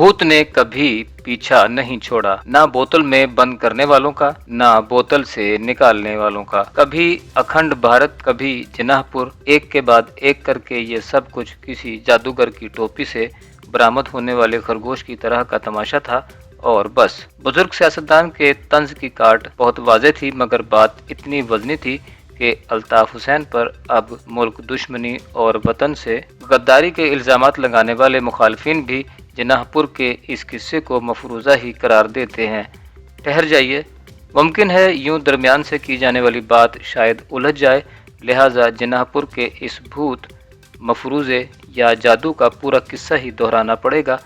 भूत ने कभी पीछा नहीं छोड़ा, ना बोतल में बंद करने वालों का, ना बोतल से निकालने वालों का। कभी अखंड भारत, कभी जिनाहपुर, एक के बाद एक करके ये सब कुछ किसी जादूगर की टोपी से बरामद होने वाले खरगोश की तरह का तमाशा था। और बस बुजुर्ग सियासतदान के तंज की काट बहुत वाज़ेह थी, मगर बात इतनी वजनी थी कि अल्ताफ हुसैन पर अब मुल्क दुश्मनी और वतन से गद्दारी के इल्ज़ामात लगाने वाले मुखालफिन भी जिनाहपुर के इस किस्से को मफरूज़ा ही करार देते हैं। ठहर जाइए, मुमकिन है यूं दरमियान से की जाने वाली बात शायद उलझ जाए, लिहाजा जिनाहपुर के इस भूत, मफरूज़े या जादू का पूरा किस्सा ही दोहराना पड़ेगा।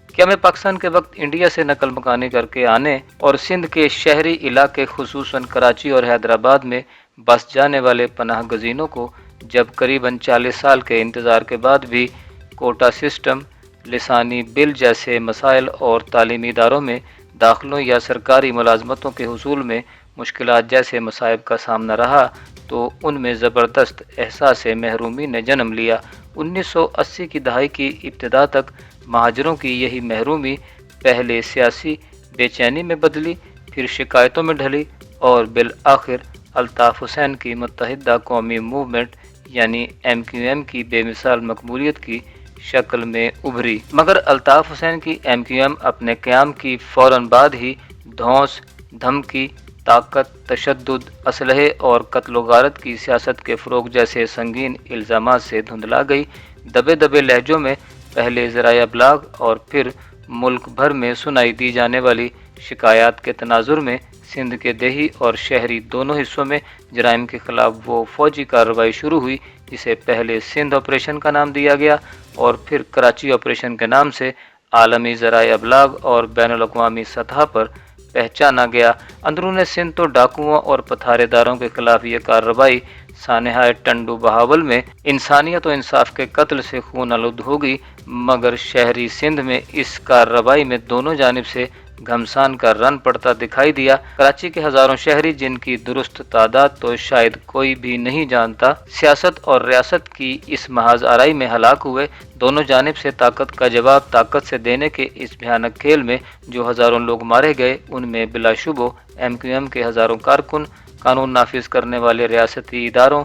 क्या मैं पाकिस्तान के वक्त इंडिया से नकल मकानी करके आने और सिंध के शहरी इलाके खुसूसन कराची और हैदराबाद में बस जाने वाले पनाह गजीनों को जब करीबन 40 साल के इंतज़ार के बाद भी कोटा सिस्टम, लिसानी बिल जैसे मसाइल और तालीमी इदारों में दाखिलों या सरकारी मुलाजमतों के हुसूल में मुश्किलात जैसे मसाइब का सामना रहा, तो उनमें ज़बरदस्त एहसास महरूमी ने जन्म लिया। 1980 की दहाई की इब्तिदा तक महाजरों की यही महरूमी पहले सियासी बेचैनी में बदली, फिर शिकायतों में ढली और बिल आखिर अल्ताफ़ हुसैन की मुत्तहिदा कौमी मूवमेंट यानी MQM की बेमिसाल मकबूलियत की शक्ल में उभरी। मगर अल्ताफ़ हुसैन की MQM अपने क़याम की फ़ौरन बाद ही धौंस, धमकी, ताकत, तशद्दुद, असलहे और कत्ल गारत की सियासत के फ़रोग़ जैसे संगीन इल्ज़ामात से धुंधला गई। दबे दबे लहजों में पहले ज़राए अबलाग और फिर मुल्क भर में सुनाई दी जाने वाली शिकायत के तनाजुर में सिंध के देही और शहरी दोनों हिस्सों में जराइम के ख़िलाफ़ वो फ़ौजी कार्रवाई शुरू हुई जिसे पहले सिंध ऑपरेशन का नाम दिया गया और फिर कराची ऑपरेशन के नाम से आलमी ज़राए अबलाग और बैनुल अक़वामी सतह पर पहचाना गया। अंदरून सिंध तो डाकुओं और पथारेदारों के खिलाफ ये कार्रवाई सानहाए टंडू बहावल में इंसानियत और इंसाफ के कत्ल से खून आलूद होगी, मगर शहरी सिंध में इस कार्रवाई में दोनों जानिब से घमसान का रन पड़ता दिखाई दिया। कराची के हज़ारों शहरी, जिनकी दुरुस्त तादाद तो शायद कोई भी नहीं जानता, सियासत और रियासत की इस महाज आराई में हलाक हुए। दोनों जानिब से ताकत का जवाब ताकत से देने के इस भयानक खेल में जो हज़ारों लोग मारे गए, उनमें बिलाशुबो MQM के हज़ारों कारकुन, कानून नाफिज करने वाले रियासती इदारों,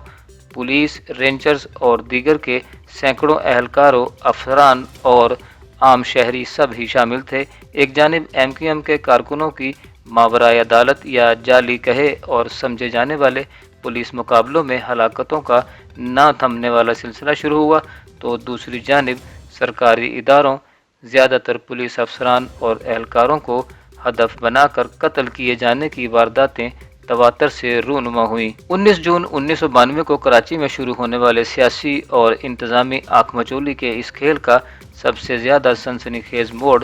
पुलिस, रेंजर्स और दीगर के सैकड़ों अहलकारों, अफसरान और आम शहरी सब ही शामिल थे। एक जानिब MQM के कारकुनों की मावराए अदालत या जाली कहे और समझे जाने वाले पुलिस मुकाबलों में हलाकतों का ना थमने वाला सिलसिला शुरू हुआ, तो दूसरी जानिब सरकारी इदारों, ज़्यादातर पुलिस अफसरान और एहलकारों को हदफ बनाकर कत्ल किए जाने की वारदातें तवातर से रूनुमा हुई। 19 जून 1992 को कराची में शुरू होने वाले सियासी और इंतज़ामी आँख मचोली के इस खेल का सबसे ज़्यादा सनसनीखेज़ मोड़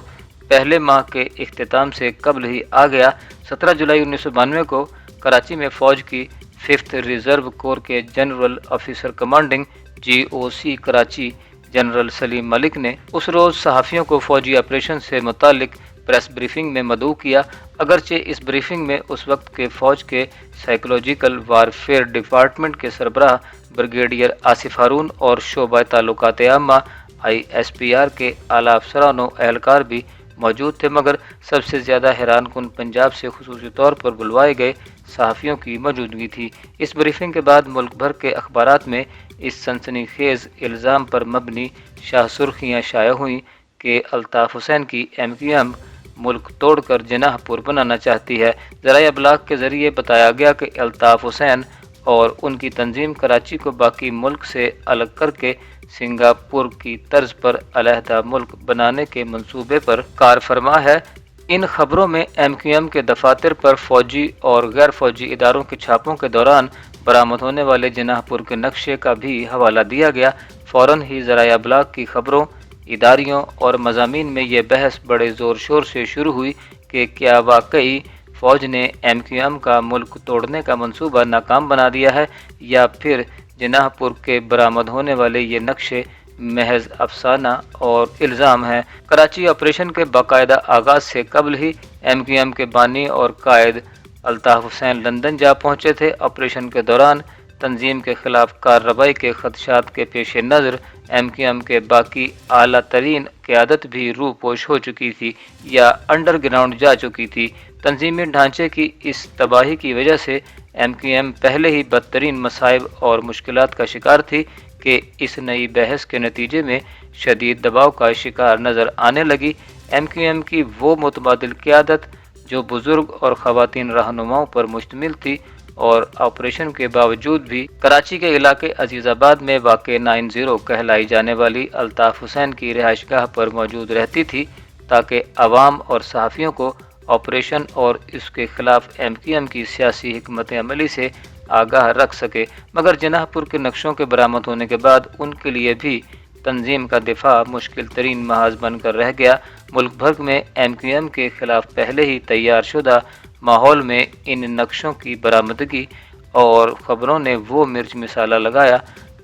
पहले माह के इख्तिताम से कबल ही आ गया। 17 जुलाई 1992 को कराची में फ़ौज की 5th रिज़र्व कोर के general officer commanding GOC Karachi general Saleem Malik ने उस रोज़ सहाफ़ियों को फ़ौजी ऑपरेशन से मुतालिक प्रेस ब्रीफिंग में मदऊ किया। अगरचे इस ब्रीफिंग में उस वक्त के फ़ौज के साइकोलॉजिकल वारफेयर डिपार्टमेंट के सरबराह ब्रिगेडियर आसिफ हारून और शोबा ताल्लुकात आम्मा ISPR के आला अफसरान व एहलकार भी मौजूद थे, मगर सबसे ज़्यादा हैरान कुन पंजाब से खुसूसी तौर पर बुलवाए गए सहाफ़ियों की मौजूदगी थी। इस ब्रीफिंग के बाद मुल्क भर के अखबारात में इस सनसनीखेज़ इल्ज़ाम पर मबनी शाह सुर्खियाँ शाया हुई कि अल्ताफ़ हुसैन की MQM मुल्क तोड़कर जिनाहपुर बनाना चाहती है। ज़राए अबलाग के ज़रिए बताया गया कि अल्ताफ़ हुसैन और उनकी तंजीम कराची को बाकी मुल्क से अलग करके सिंगापुर की तर्ज पर अलहदा मुल्क बनाने के मंसूबे पर कार फरमा है। इन खबरों में MQM के दफातर पर फ़ौजी और गैर फ़ौजी इदारों के छापों के दौरान बरामद होने वाले जिनाहपुर के नक्शे का भी हवाला दिया गया। फ़ौरन ही ज़राए अबलाग की खबरों, इदारियों और मज़ामीन में ये बहस बड़े ज़ोर शोर से शुरू हुई कि क्या वाकई फ़ौज ने MQM का मुल्क तोड़ने का मंसूबा नाकाम बना दिया है, या फिर जिनाहपुर के बरामद होने वाले ये नक्शे महज अफसाना और इल्ज़ाम है। कराची ऑपरेशन के बाकायदा आगाज़ से कबल ही MQM के बानी और कायद अल्ताफ़ हुसैन लंदन जा पहुँचे थे। ऑपरेशन के दौरान तंजीम के खिलाफ कार्रवाई के खदशात के पेश नज़र MQM के बाकी आला तरीन क़यादत भी रूपोश हो चुकी थी या अंडरग्राउंड जा चुकी थी। तंजीमी ढांचे की इस तबाही की वजह से MQM पहले ही बदतरीन मसाइब और मुश्किलात का शिकार थी कि इस नई बहस के नतीजे में शदीद दबाव का शिकार नज़र आने लगी। MQM की वो मुतबादिल क़यादत जो बुज़ुर्ग और ख़वातीन रहनुमाओं पर मुश्तमिल थी और ऑपरेशन के बावजूद भी कराची के इलाके अजीज़ाबाद में वाक़ 90 कहलाई जाने वाली अल्ताफ़ हुसैन की रिहाइशगाह पर मौजूद रहती थी ताकि अवाम और सहाफ़ियों को ऑपरेशन और इसके ख़िलाफ़ MQM की सियासी हिकमत अमली से आगाह रख सके। मगर जनाहपुर के नक्शों के बरामद होने के बाद उनके लिए भी तंजीम का दिफा मुश्किल तरीन महाज बनकर रह गया। मुल्क भर में MQM के खिलाफ पहले ही तैयार शुदा माहौल में इन नक्शों की बरामदगी और ख़बरों ने वो मिर्च मिसाला लगाया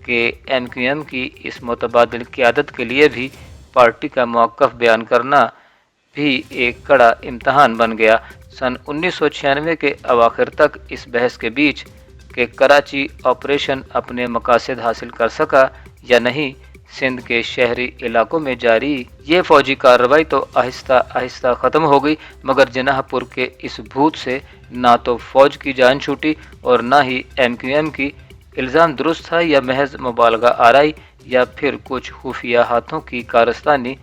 कि MQM की इस मुतबादिल क़यादत के लिए भी पार्टी का मौक़िफ़ बयान करना भी एक कड़ा इम्तहान बन गया। सन 1996 के अवाखिर तक इस बहस के बीच कि कराची ऑपरेशन अपने मकासद हासिल कर सका या नहीं, सिंध के शहरी इलाकों में जारी ये फ़ौजी कार्रवाई तो आहिस्ता आहिस्ता ख़त्म हो गई, मगर जनाहपुर के इस भूत से ना तो फ़ौज की जान छूटी और ना ही MQM की। इल्ज़ाम दुरुस्त था या महज मुबालगा आराई या फिर कुछ खुफिया हाथों की कारस्तानी,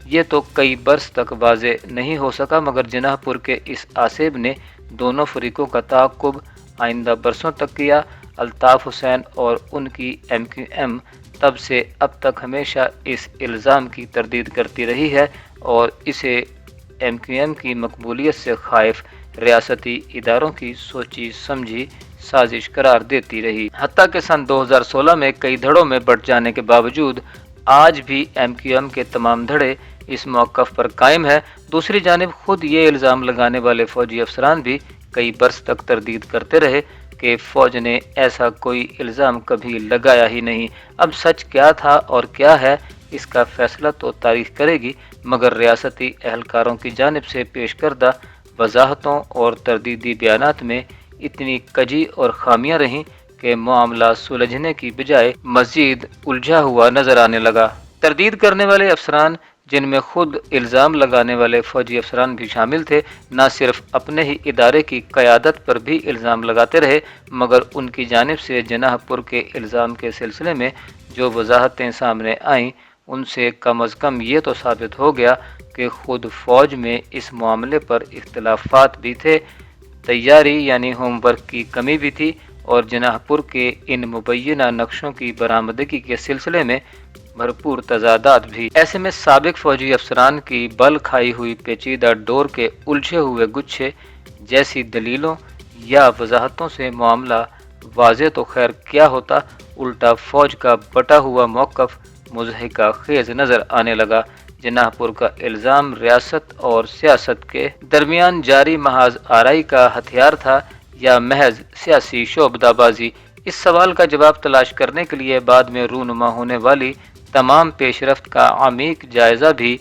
ये तो कई बरस तक वाज़े नहीं हो सका, मगर जनाहपुर के इस आसेब ने दोनों फरीकों का ताक़ुब आइंदा बरसों तक किया। अल्ताफ़ हुसैन और उनकी MQM तब से अब तक हमेशा इस इल्ज़ाम की तरदीद करती रही है और इसे MQM की मकबूलियत से खाइफ रियासती इदारों की सोची समझी साजिश करार देती रही। हत्ता कि सन 2016 में कई धड़ों में बढ़ जाने के बावजूद आज भी MQM के तमाम धड़े इस मौक़िफ़ पर कायम है। दूसरी जानिब खुद ये इल्ज़ाम लगाने वाले फ़ौजी अफसरान भी कई बरस तक तरदीद करते रहे कि फ़ौज ने ऐसा कोई इल्ज़ाम कभी लगाया ही नहीं। अब सच क्या था और क्या है, इसका फ़ैसला तो तारीख़ करेगी, मगर रियासती एहलकारों की जानिब से पेश करदा वजाहतों और तरदीदी बयानात में इतनी कजी और ख़ामियाँ रहीं कि मामला सुलझने की बजाय मज़ीद उलझा हुआ नज़र आने लगा। तरदीद करने वाले अफसरान, जिनमें खुद इल्ज़ाम लगाने वाले फ़ौजी अफसरान भी शामिल थे, न सिर्फ अपने ही इदारे की क़यादत पर भी इल्ज़ाम लगाते रहे, मगर उनकी जानिब से जनाहपुर के इल्ज़ाम के सिलसिले में जो वजाहतें सामने आईं उनसे कम अज़ कम ये तो साबित हो गया कि खुद फ़ौज में इस मामले पर इख्तिलाफ़ात भी थे, तैयारी यानी होमवर्क की कमी भी थी और जनाहपुर के इन मुबैना नक्शों की बरामदगी के सिलसिले में भरपूर तजादात भी। ऐसे में साबिक फ़ौजी अफसरान की बल खाई हुई पेचीदा डोर के उलझे हुए गुच्छे जैसी दलीलों या वजाहतों से मामला वाज़े तो खैर क्या होता, उल्टा फ़ौज का बटा हुआ मौक़िफ़ मुज़हिका खेज़ नज़र आने लगा। जनाहपुर का इल्ज़ाम रियासत और सियासत के दरमियान जारी महाज आराई का हथियार था या महज सियासी शोबदाबाजी। इस सवाल का जवाब तलाश करने के लिए बाद में रूनुमा होने वाली तमाम पेशरफ्त का अमीक जायज़ा भी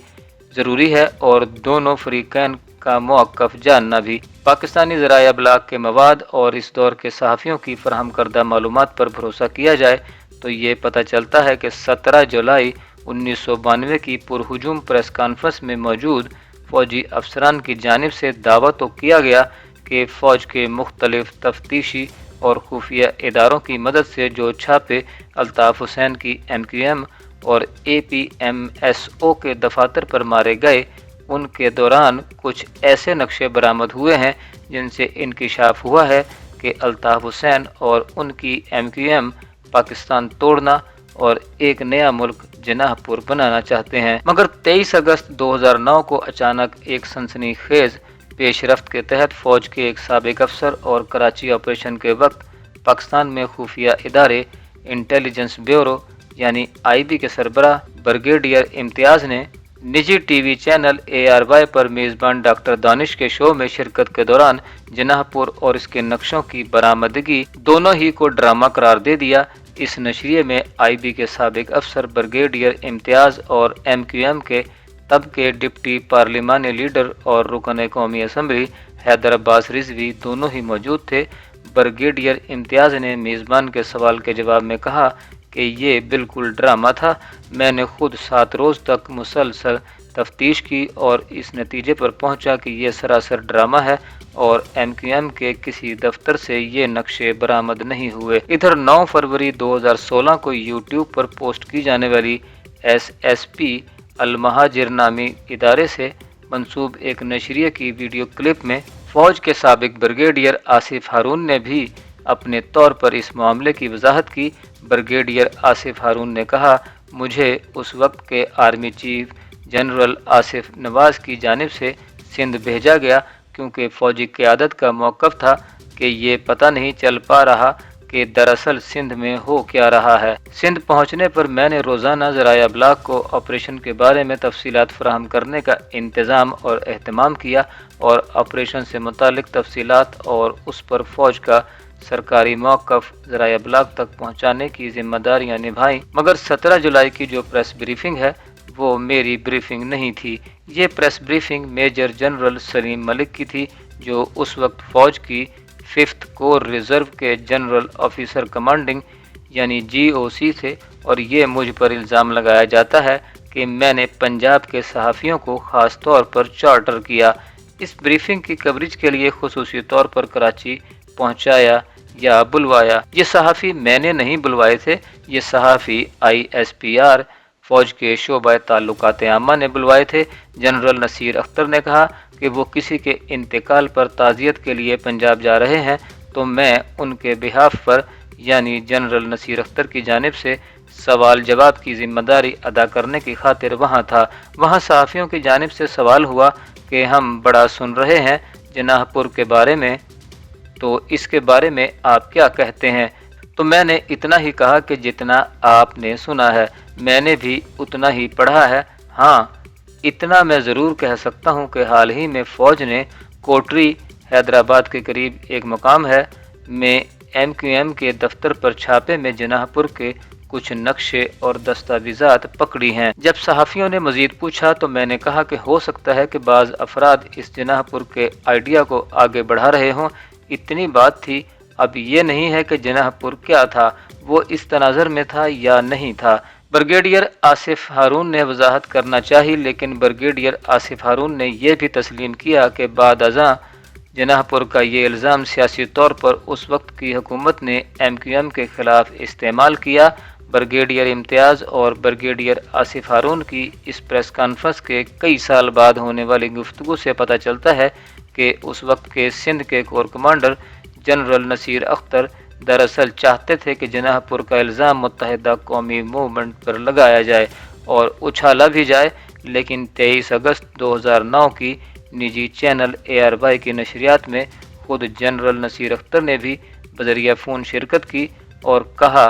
ज़रूरी है और दोनों फ़रीक़ैन का मौक़िफ़ जानना भी। पाकिस्तानी ज़राए अबलाग के मवाद और इस दौर के सहाफ़ियों की फ़राहम करदा मालूमात पर भरोसा किया जाए तो ये पता चलता है कि 17 जुलाई 1992 की पुरहुजूम प्रेस कॉन्फ्रेंस में मौजूद फ़ौजी अफसरान की जानिब से दावा तो किया गया कि फ़ौज के मुख्तलिफ तफ्तीशी और खुफिया इदारों की मदद से जो छापे अल्ताफ़ हुसैन की MQM और APMSO के दफातर पर मारे गए, उनके दौरान कुछ ऐसे नक्शे बरामद हुए हैं जिनसे इंकिशाफ हुआ है कि अल्ताफ़ हुसैन और उनकी MQM पाकिस्तान तोड़ना और एक नया मुल्क जनाहपुर बनाना चाहते हैं। मगर 23 अगस्त 2009 को अचानक एक सनसनीखेज पेशरफ्त के तहत फ़ौज के एक साबिक अफसर और कराची ऑपरेशन के वक्त पाकिस्तान में खुफिया इदारे इंटेलिजेंस ब्यूरो यानी IB के सरबराह ब्रिगेडियर इम्तियाज़ ने निजी TV चैनल ARY पर मेज़बान डॉक्टर दानिश के शो में शिरकत के दौरान जनाहपुर और इसके नक्शों की बरामदगी दोनों ही को ड्रामा करार दे दिया। इस नशरिए में IB के साबिक अफसर ब्रिगेडियर इम्तियाज़ और MQM के तब के डिप्टी पार्लिमानी लीडर और रुकन कौमी असम्बली हैदर अब्बास रिजवी दोनों ही मौजूद थे। ब्रिगेडियर इम्तियाज़ ने मेज़बान के सवाल के जवाब में कहा कि ये बिल्कुल ड्रामा था। मैंने खुद 7 रोज़ तक मुसलसल तफ्तीश की और इस नतीजे पर पहुंचा कि ये सरासर ड्रामा है और MQM के किसी दफ्तर से ये नक्शे बरामद नहीं हुए। इधर 9 फरवरी 2016 को यूट्यूब पर पोस्ट की जाने वाली SSP अल-महाजिर नामी इदारे से मंसूब एक नशरिये की वीडियो क्लिप में फौज के साबिक ब्रिगेडियर आसिफ हारून ने भी अपने तौर पर इस मामले की वजाहत की। ब्रिगेडियर आसिफ हारून ने कहा, मुझे उस वक्त के army chief general Asif Nawaz की जानिब से सिंध भेजा गया क्योंकि फ़ौजी क़यादत का मौक़िफ़ था कि ये पता नहीं चल पा रहा कि दरअसल सिंध में हो क्या रहा है। सिंध पहुंचने पर मैंने रोज़ाना ज़राया अबलाग को ऑपरेशन के बारे में तफसीलात फराहम करने का इंतज़ाम और एहतमाम किया और ऑपरेशन से मुतालिक तफसीलात और उस पर फ़ौज का सरकारी मौक़िफ़ ज़राया अबलाग तक पहुँचाने की ज़िम्मेदारियाँ निभाईं। मगर 17 जुलाई की जो प्रेस ब्रीफिंग है वो मेरी ब्रीफिंग नहीं थी। ये press briefing major general Saleem Malik की थी, जो उस वक्त फ़ौज की 5th कोर रिज़र्व के जनरल ऑफिसर कमांडिंग यानी GOC थे और ये मुझ पर इल्ज़ाम लगाया जाता है कि मैंने पंजाब के सहाफ़ियों को ख़ास तौर पर चार्टर किया, इस ब्रीफिंग की कवरेज के लिए खुसूसी तौर पर कराची पहुँचाया या बुलवाया। ये सहाफ़ी मैंने नहीं बुलवाए थे, ये सहाफ़ी ISPR फ़ौज के शोबा ताल्लुकात आमा ने बुलवाए थे। जनरल नसीर अख्तर ने कहा कि वो किसी के इंतकाल पर ताज़ियत के लिए पंजाब जा रहे हैं, तो मैं उनके बिहाफ पर यानी जनरल नसीर अख्तर की जानिब से सवाल जवाब की ज़िम्मेदारी अदा करने की खातिर वहाँ था। वहाँ सहाफ़ियों की जानिब से सवाल हुआ कि हम बड़ा सुन रहे हैं जनाहपुर के बारे में, तो इसके बारे में आप क्या कहते हैं? तो मैंने इतना ही कहा कि जितना आपने सुना है मैंने भी उतना ही पढ़ा है। हाँ, इतना मैं ज़रूर कह सकता हूँ कि हाल ही में फ़ौज ने कोटरी हैदराबाद के करीब एक मुकाम है में MQM के दफ्तर पर छापे में जनाहपुर के कुछ नक्शे और दस्तावेज़ात पकड़ी हैं। जब सहाफ़ियों ने मज़ीद पूछा तो मैंने कहा कि हो सकता है कि बाज़ अफराद इस जनाहपुर के आइडिया को आगे बढ़ा रहे हों, इतनी बात थी। अब ये नहीं है कि जनाहपुर क्या था, वो इस तनाज़र में था या नहीं था। ब्रिगेडियर आसिफ हारून ने वजाहत करना चाहिए, लेकिन ब्रिगेडियर आसिफ हारून ने यह भी तस्लीम किया कि बाद अज़ां जनाहपुर का ये इल्ज़ाम सियासी तौर पर उस वक्त की हुकूमत ने MQM के ख़िलाफ़ इस्तेमाल किया। ब्रिगेडियर इम्तियाज़ और ब्रिगेडियर आसिफ हारून की इस प्रेस कॉन्फ्रेंस के कई साल बाद होने वाली गुफ्तगू से पता चलता है कि उस वक्त के सिंध के corps commander general Naseer Akhtar दरअसल चाहते थे कि जनाहपुर का इल्ज़ाम मुत्तहिदा कौमी मूवमेंट पर लगाया जाए और उछाला भी जाए, लेकिन 23 अगस्त 2009 की निजी चैनल ARY की नशरियात में खुद जनरल नसीर अख्तर ने भी बज़रिया फ़ोन शिरकत की और कहा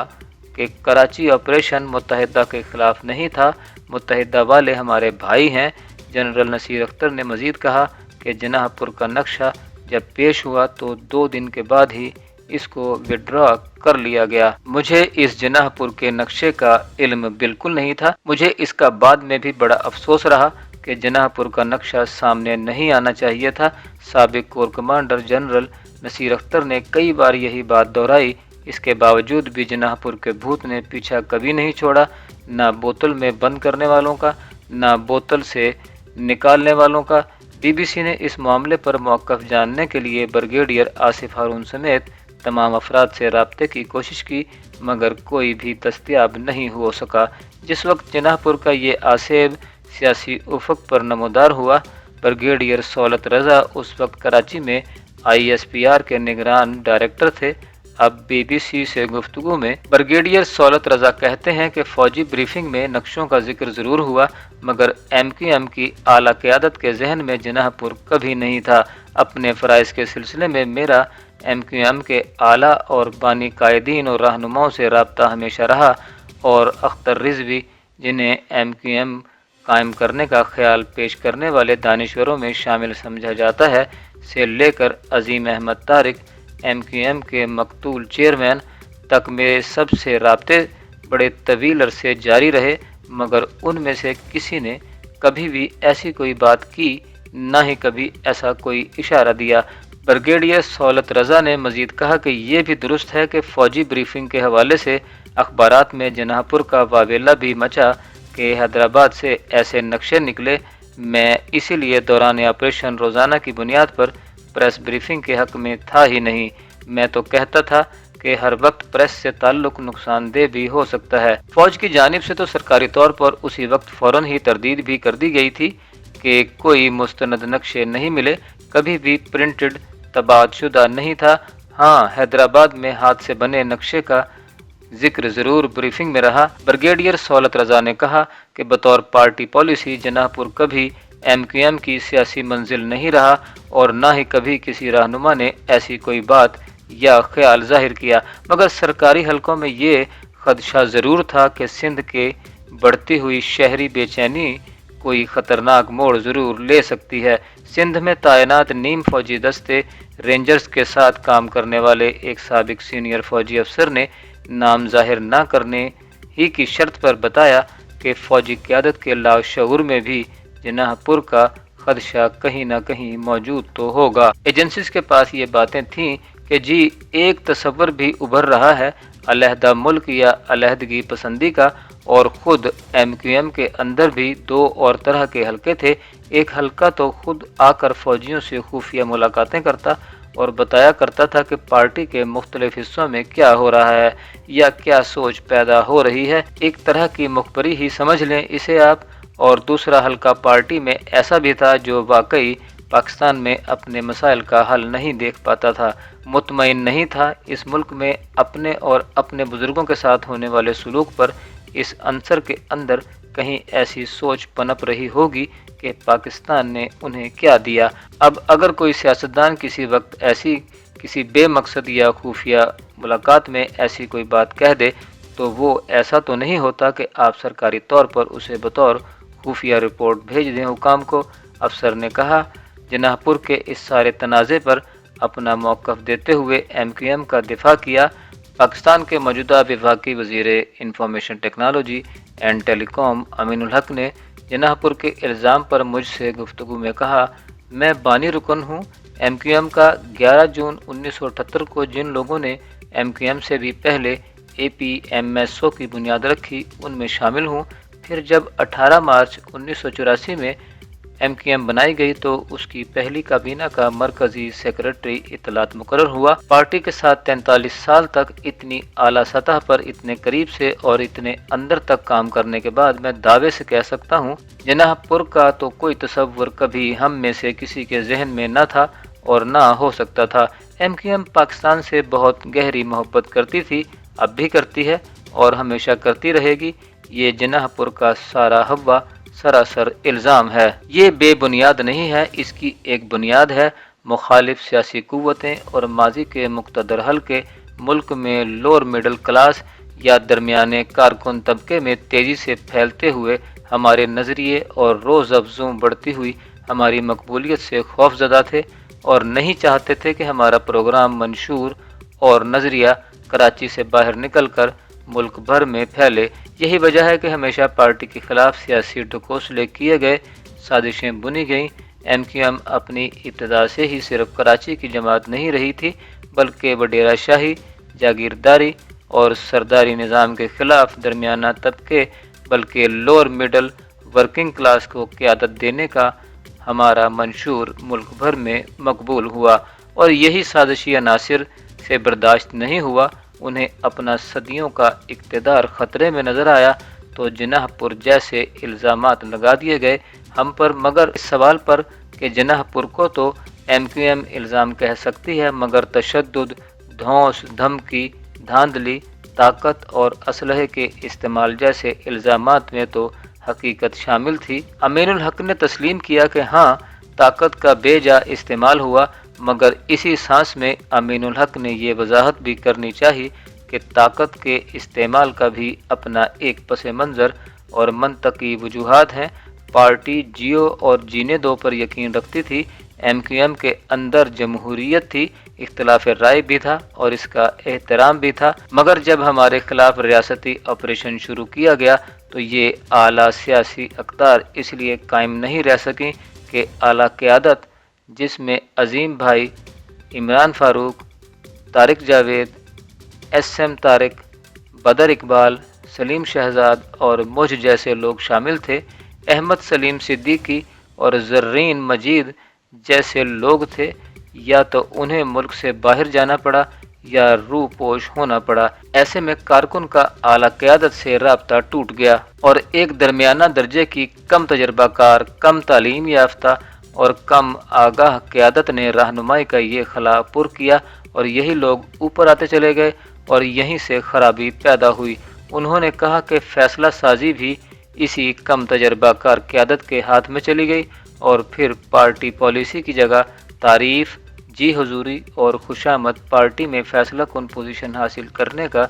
कि कराची ऑपरेशन मुत्तहिदा के ख़िलाफ़ नहीं था, मुत्तहिदा वाले हमारे भाई हैं। जनरल नसीर अख्तर ने मज़ीद कहा कि जनाहपुर का नक्शा जब पेश हुआ तो 2 दिन के बाद ही इसको विड्रॉ कर लिया गया। मुझे इस जनाहपुर के नक्शे का इल्म बिल्कुल नहीं था। मुझे इसका बाद में भी बड़ा अफसोस रहा कि जनाहपुर का नक्शा सामने नहीं आना चाहिए था। साबिक corps commander general Naseer Akhtar ने कई बार यही बात दोहराई, इसके बावजूद भी जनाहपुर के भूत ने पीछा कभी नहीं छोड़ा, ना बोतल में बंद करने वालों का, ना बोतल से निकालने वालों का। BBC ने इस मामले पर मौक़िफ़ जानने के लिए ब्रिगेडियर आसिफ हारून समेत तमाम अफराद से राब्ते की कोशिश की, मगर कोई भी दस्तयाब नहीं हो सका। जिस वक्त जनाहपुर का ये आसेब सियासी उफ़क़ पर नमूदार हुआ, ब्रिगेडियर सौलत रज़ा उस वक्त कराची में ISPR के निगरान डायरेक्टर थे। अब BBC से गुफ्तगू में ब्रिगेडियर सौलत रज़ा कहते हैं कि फ़ौजी ब्रीफिंग में नक्शों का जिक्र ज़रूर हुआ, मगर MQM की आला क़यादत के जहन में जनाहपुर कभी नहीं था। अपने फ़राइज़ के सिलसिले में मेरा MQM के आला और बानी कायदीन और रहनुमाओं से रब्ता हमेशा रहा और अख्तर रिज़वी, जिन्हें MQM कायम करने का ख्याल पेश करने वाले दानिश्वरों में शामिल समझा जाता है, से लेकर अज़ीम अहमद तारिक MQM के मकतूल चेयरमैन तक मेरे सबसे राब्ते बड़े तवील अरसे जारी रहे, मगर उनमें से किसी ने कभी भी ऐसी कोई बात की, ना ही कभी ऐसा कोई इशारा दिया। ब्रिगेडियर सौलत रजा ने मजीद कहा कि ये भी दुरुस्त है कि फौजी ब्रीफिंग के हवाले से अखबारात में जनाहपुर का वावेला भी मचा कि हैदराबाद से ऐसे नक्शे निकले। मैं इसीलिए दौरान ऑपरेशन रोज़ाना की बुनियाद पर प्रेस ब्रीफिंग के हक में था ही नहीं। मैं तो कहता था कि हर वक्त प्रेस से ताल्लुक नुकसानदेह भी हो सकता है। फौज की जानिब से तो सरकारी तौर पर उसी वक्त फौरन ही तरदीद भी कर दी गई थी कि कोई मुस्तनद नक्शे नहीं मिले, कभी भी प्रिंटेड तबादशुदा नहीं था। हाँ, हैदराबाद में हाथ से बने नक्शे का जिक्र जरूर ब्रीफिंग में रहा। ब्रिगेडियर सौलत रजा ने कहा कि बतौर पार्टी पॉलिसी जनाहपुर कभी MQM की सियासी मंजिल नहीं रहा और न ही कभी किसी रहनुमा ने ऐसी कोई बात या ख्याल जाहिर किया, मगर सरकारी हलकों में ये खदशा ज़रूर था कि सिंध के बढ़ती हुई शहरी बेचैनी कोई ख़तरनाक मोड़ ज़रूर ले सकती है। सिंध में तैनात नीम फौजी दस्ते रेंजर्स के साथ काम करने वाले एक साबिक सीनियर फौजी अफसर ने नाम जाहिर न करने ही की शर्त पर बताया कि फौजी क़यादत के लाशऊर में भी जनाहपुर का खदशा कहीं ना कहीं मौजूद तो होगा। एजेंसीज के पास ये बातें थीं कि जी एक तस्वर भी उभर रहा है अलहदा मुल्क या अलहदगी पसंदी का, और ख़ुद MQM के अंदर भी दो और तरह के हलके थे। एक हलका तो खुद आकर फौजियों से खुफिया मुलाकातें करता और बताया करता था कि पार्टी के मुख्तलिफ हिस्सों में क्या हो रहा है या क्या सोच पैदा हो रही है, एक तरह की मुखबरी ही समझ लें इसे आप। और दूसरा हलका पार्टी में ऐसा भी था जो वाकई पाकिस्तान में अपने मसाइल का हल नहीं देख पाता था, मुतमईन नहीं था इस मुल्क में अपने और अपने बुजुर्गों के साथ होने वाले सलूक पर। इस अंसर के अंदर कहीं ऐसी सोच पनप रही होगी कि पाकिस्तान ने उन्हें क्या दिया। अब अगर कोई सियासतदान किसी वक्त ऐसी किसी बेमकसद या खुफिया मुलाकात में ऐसी कोई बात कह दे तो वो ऐसा तो नहीं होता कि आप सरकारी तौर पर उसे बतौर खुफिया रिपोर्ट भेज दें हुकाम को। अफसर ने कहा। जनाहपुर के इस सारे तनाज़े पर अपना मौक़िफ़ देते हुए MQM का दिफा किया पाकिस्तान के मौजूदा वफाकी वज़ीर information technology and telecom Aminul हक ने जनाहपुर के इल्ज़ाम पर मुझसे गुफ्तगू में कहा, मैं बानी रुकन हूँ MQM का। 11 जून 1978 को जिन लोगों ने MQM से भी पहले APMSO की बुनियाद रखी उनमें शामिल हूँ। फिर जब 18 मार्च 1984 में MQM बनाई गई तो उसकी पहली काबीना का मरकजी सेक्रेटरी इतलात मुकर्रर हुआ। पार्टी के साथ 43 साल तक इतनी आला सतह पर इतने करीब से और इतने अंदर तक काम करने के बाद मैं दावे से कह सकता हूँ जनाहपुर का तो कोई तस्वर कभी हम में से किसी के जहन में न था और ना हो सकता था। MQM पाकिस्तान से बहुत गहरी मोहब्बत करती थी, अब भी करती है और हमेशा करती रहेगी। ये जनाहपुर का सारा हवा सरासर इल्ज़ाम है, ये बेबुनियाद नहीं है। इसकी एक बुनियाद है मुखालिफ सियासी कुव्वतें और माजी के मुक़तदर हल्के मुल्क में लोअर मिडल क्लास या दरमियाने कारकुन तबके में तेज़ी से फैलते हुए हमारे नज़रिए और रोज़ अफजों बढ़ती हुई हमारी मकबूलियत से खौफज़दा थे और नहीं चाहते थे कि हमारा प्रोग्राम मंशूर और नज़रिया कराची से बाहर निकल कर मुल्क भर में फैले। यही वजह है कि हमेशा पार्टी के खिलाफ सियासी ढकोसले किए गए, साजिशें बुनी गईं। MQM अपनी इब्तदा से ही सिर्फ कराची की जमात नहीं रही थी बल्कि वडेरा शाही, जागीरदारी और सरदारी निज़ाम के खिलाफ दरमियाना तबके बल्कि लोअर मिडल वर्किंग क्लास को क़यादत देने का हमारा मंशूर मुल्क भर में मकबूल हुआ और यही साजिशी अनासिर से बर्दाश्त नहीं हुआ। उन्हें अपना सदियों का इक़्तिदार ख़तरे में नज़र आया तो जनाहपुर जैसे इल्ज़ामात लगा दिए गए हम पर। मगर इस सवाल पर कि जनाहपुर को तो MQM इल्ज़ाम कह सकती है मगर तशद्दुद, धौंस, धमकी, धांधली, ताकत और असलहे के इस्तेमाल जैसे इल्ज़ामात में तो हकीकत शामिल थी। अमीनुल हक ने तस्लीम किया कि हाँ, ताकत का बेजा इस्तेमाल हुआ, मगर इसी सांस में अमीनुल हक ने ये वजाहत भी करनी चाहिए कि ताकत के इस्तेमाल का भी अपना एक पस मंज़र और मनतकी वजूहात हैं। पार्टी जियो और जीने दो पर यकीन रखती थी। MQM के अंदर जमहूरियत थी, इख्तिलाफ राय भी था और इसका एहतराम भी था, मगर जब हमारे खिलाफ रियासती ऑपरेशन शुरू किया गया तो ये आला सियासी अक़दार इसलिए कायम नहीं रह सकें कि आला क़यादत जिसमें अजीम भाई इमरान फारूक, तारिक जावेद, एस.एम. तारिक, बदर इकबाल, सलीम शहजाद और मुझ जैसे लोग शामिल थे। अहमद सलीम सिद्दीकी और ज़र्रीन मजीद जैसे लोग थे। या तो उन्हें मुल्क से बाहर जाना पड़ा या रूपोश होना पड़ा। ऐसे में कारकुन का आला क़यादत से राब्ता टूट गया और एक दरमियाना दर्जे की कम तजर्बाकार, कम तालीम याफ्ता और कम आगाह क़यादत ने रहनुमाई का ये खला पुर किया और यही लोग ऊपर आते चले गए और यहीं से खराबी पैदा हुई। उन्होंने कहा कि फैसला साजी भी इसी कम तजर्बाकार क़यादत के हाथ में चली गई और फिर पार्टी पॉलिसी की जगह तारीफ, जी हुजूरी और खुशामद पार्टी में फैसला कुन पोजीशन हासिल करने का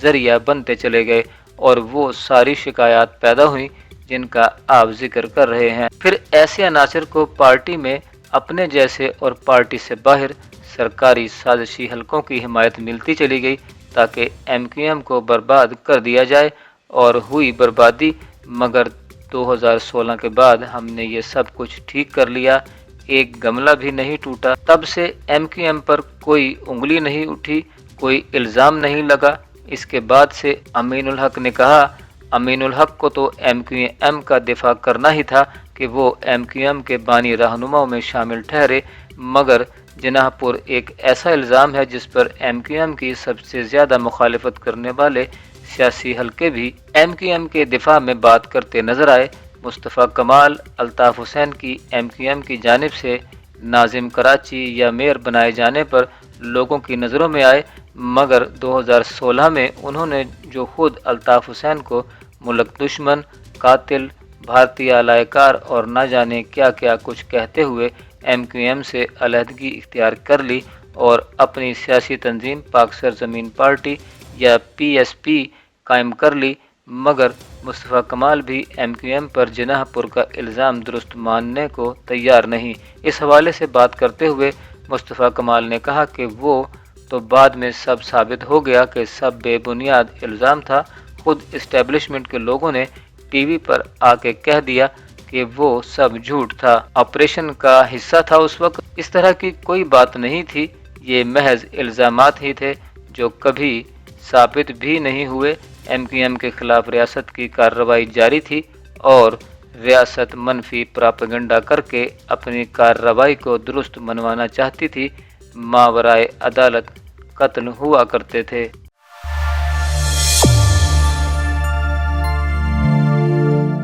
जरिया बनते चले गए और वो सारी शिकायत पैदा हुई जिनका आप जिक्र कर रहे हैं। फिर ऐसे अनासर को पार्टी में अपने जैसे और पार्टी से बाहर सरकारी साजिशी हलकों की हिमायत मिलती चली गई ताकि MQM को बर्बाद कर दिया जाए और हुई बर्बादी। मगर 2016 के बाद हमने ये सब कुछ ठीक कर लिया, एक गमला भी नहीं टूटा। तब से MQM पर कोई उंगली नहीं उठी, कोई इल्ज़ाम नहीं लगा। इसके बाद से अमीनुल हक ने कहा, अमीनुल हक को तो MQM का दिफा करना ही था कि वो MQM के बानी रहनुमाओं में शामिल ठहरे। मगर जनाहपुर एक ऐसा इल्ज़ाम है जिस पर MQM की सबसे ज़्यादा मुखालिफत करने वाले सियासी हलके भी MQM के दिफा में बात करते नजर आए। मुस्तफ़ा कमाल, अल्ताफ़ हुसैन की MQM की जानिब से नाजिम कराची या मेयर बनाए जाने पर लोगों की नज़रों में आए। मगर 2016 में उन्होंने जो खुद अल्ताफ़ हुसैन को मुल्क दुश्मन, कातिल, भारतीय अलायकार और न जाने क्या क्या कुछ कहते हुए MQM से अलहदगी इख्तियार कर ली और अपनी सियासी तंजीम पाक सरजमीन पार्टी या PSP कायम कर ली। मगर मुस्तफ़ा कमाल भी MQM पर जनाहपुर का इल्ज़ाम दुरुस्त मानने को तैयार नहीं। इस हवाले से बात करते हुए मुस्तफ़ा कमाल ने कहा कि वो तो बाद में सब साबित हो गया कि सब बेबुनियाद इल्ज़ाम था। खुद इस्टेब्लिशमेंट के लोगों ने टीवी पर आके कह दिया कि वो सब झूठ था, ऑपरेशन का हिस्सा था उस वक्त। इस तरह की कोई बात नहीं थी, ये महज इल्ज़ामात ही थे जो कभी साबित भी नहीं हुए। MQM के खिलाफ रियासत की कार्रवाई जारी थी और रियासत मनफी प्रोपेगेंडा करके अपनी कार्रवाई को दुरुस्त मनवाना चाहती थी। मावराए अदालत कत्ल हुआ करते थे।